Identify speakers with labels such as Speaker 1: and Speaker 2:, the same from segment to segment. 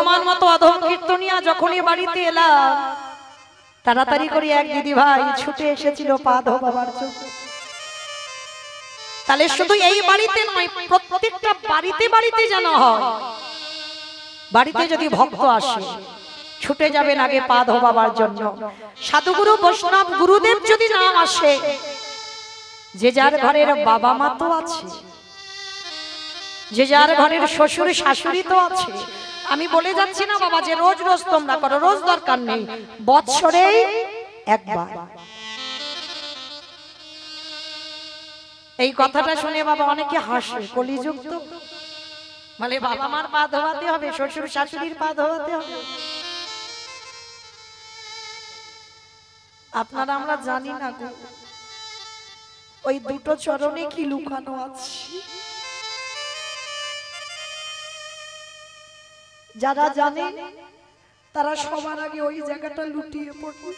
Speaker 1: আমার মতো অধম কীর্তনিয়া যখনই বাড়িতে এলাম তাড়াতাড়ি করে এক দিদি ভাই ছুটে এসেছিল পা ধোবার জন্য। তাহলে শুধু এই বাড়িতে নয়, প্রত্যেকটা বাড়িতে বাড়িতে যেন হয়, বাড়িতে যদি ভক্ত আসে ছুটে যাবেন আগে পা ধোবার জন্য। সাধুগুরু বৈষ্ণব গুরুদেব যদি না আসে, যে যার ঘরের বাবা মা তো আছে, যে যার ঘরের শ্বশুর শাশুড়ি তো আছে। আমি বলে যাচ্ছি না বাবা যে রোজ রোজ তোমরা করো, রোজ দরকার নেই, বৎসরে একবার। এই কথাটা শুনে বাবা অনেকে হাসে, কলিযুগ তো, মানে বাবা মার পা ধোয়াতে হবে, শ্বশুর শাশুড়ির পা ধোয়াতে হবে। আপনারা আমরা জানি না ওই দুটো চরণে কি লুকানো আছে। যারা জানে তারা সবার আগে ওই জায়গাটা লুটিয়ে পড়বে।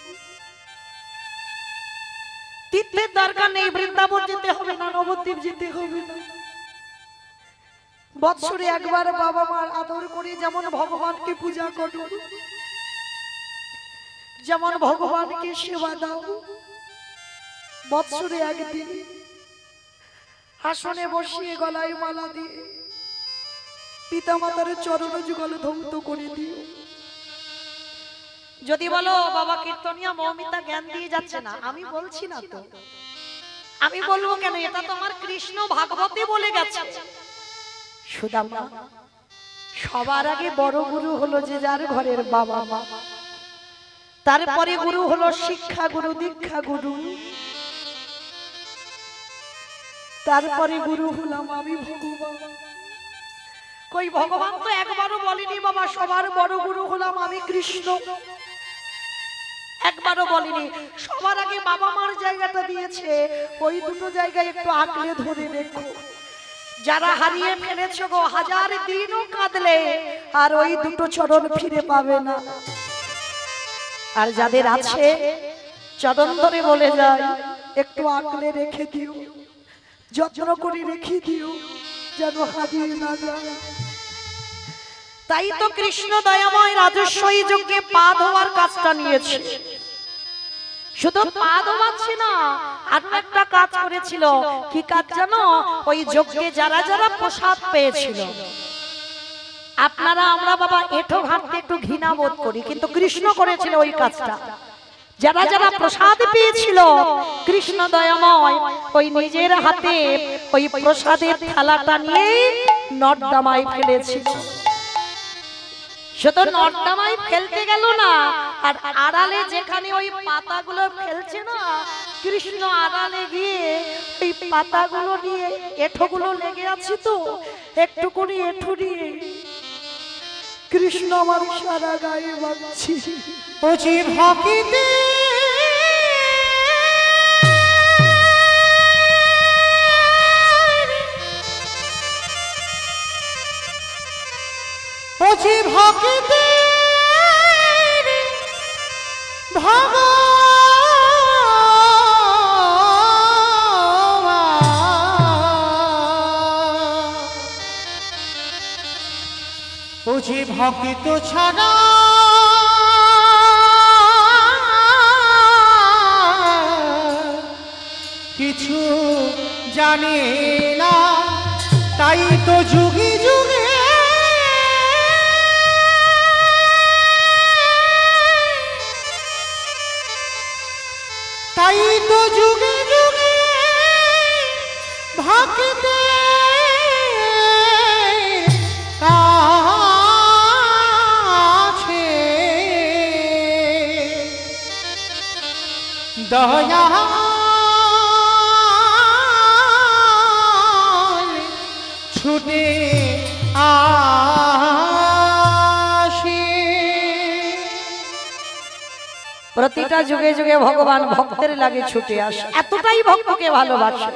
Speaker 1: তীর্থের দরকার নেই, বৃন্দাবন যেতে হবে না, নবদ্বীপ যেতে হবে না। বৎসরে একবার বাবা মার আদর করে যেমন ভগবানকে পূজা করো, যেমন ভগবানকে সেবা দাও, বৎসরে একদিন আসনে বসিয়ে গলায় মালা দিয়ে পিতামাতার চরণ যুগল ধৌত করে দিও। যদি বলো বাবা কীর্তনিয়া মৌমিতা জ্ঞান দিয়ে যাচ্ছে না, আমি বলছি না তো, আমি বলবো কেন, এটা তো আমার কৃষ্ণ ভাগবতে বলে গেছে। সুদামা, সবার আগে বড় গুরু হলো যে যার ঘরের বাবা মা, তারপরে গুরু হলো শিক্ষা গুরু, দীক্ষা গুরু, তারপরে গুরু হলাম আমি ভগবান। কই ভগবান তো একবারও বলেনি বাবা সবার বড় গুরু হলাম আমি কৃষ্ণ, একবারও বলেনি। সবার আগে বাবা মার জায়গাটা দিয়েছে, ওই দুটো জায়গায় একটু আঁকড়ে ধরে রেখো। যারা হারিয়ে ফেলেছো গো, হাজার দিনও কাঁদলে আর ওই দুটো চরণ ফিরে পাবে না। আর যাদের আছে চরণ ধরে বলে যায় একটু আঁকড়ে রেখে দিও, যত্ন করে রেখে দিও যেন হারিয়ে না যায়। তাই তো কৃষ্ণ দয়াময় রাজস্বই যজ্ঞে পা ধোয়ার কাজটা নিয়েছে। শুধু পা ধোয়াচ্ছে না, আর একটা কাজ করেছিল। কি কাজ জানো? ওই যজ্ঞে যারা যারা প্রসাদ পেয়েছিল, আপনারা আমরা বাবা এঁঠো ঘাটতে একটু ঘৃণা বোধ করি, কিন্তু কৃষ্ণ করেছিল ওই কাজটা। যারা যারা প্রসাদ পেয়েছিল কৃষ্ণ দয়াময় ওই নিজের হাতে ওই প্রসাদের থালাটা নিয়ে নর্দমায় ফেলেছিল। শুধু নর্দমায় ফেলতে গেল না, আর আড়ালে যেখানে ওই পাতাগুলো ফেলছে না, কৃষ্ণ আড়ালে গিয়ে ওই পাতাগুলো নিয়ে, এঁঠোগুলো লেগে আছে তো, একটু করে এঁঠো নিয়ে কৃষ্ণ আমার সারা গায়ে বাঁধছি। ওজি ভক্তিতে ওজি ভক্তিতে ওজি ভক্ত ছাড়া কিছু জানে না, তাই তো যুগে যুগে তাই তো যুগে যুগে ভক্তে কাছে দয়া ছুটে আসে। প্রতিটা যুগে যুগে ভগবান ভক্তের লাগে ছুটে আসে, এতটাই ভক্তকে ভালোবাসে।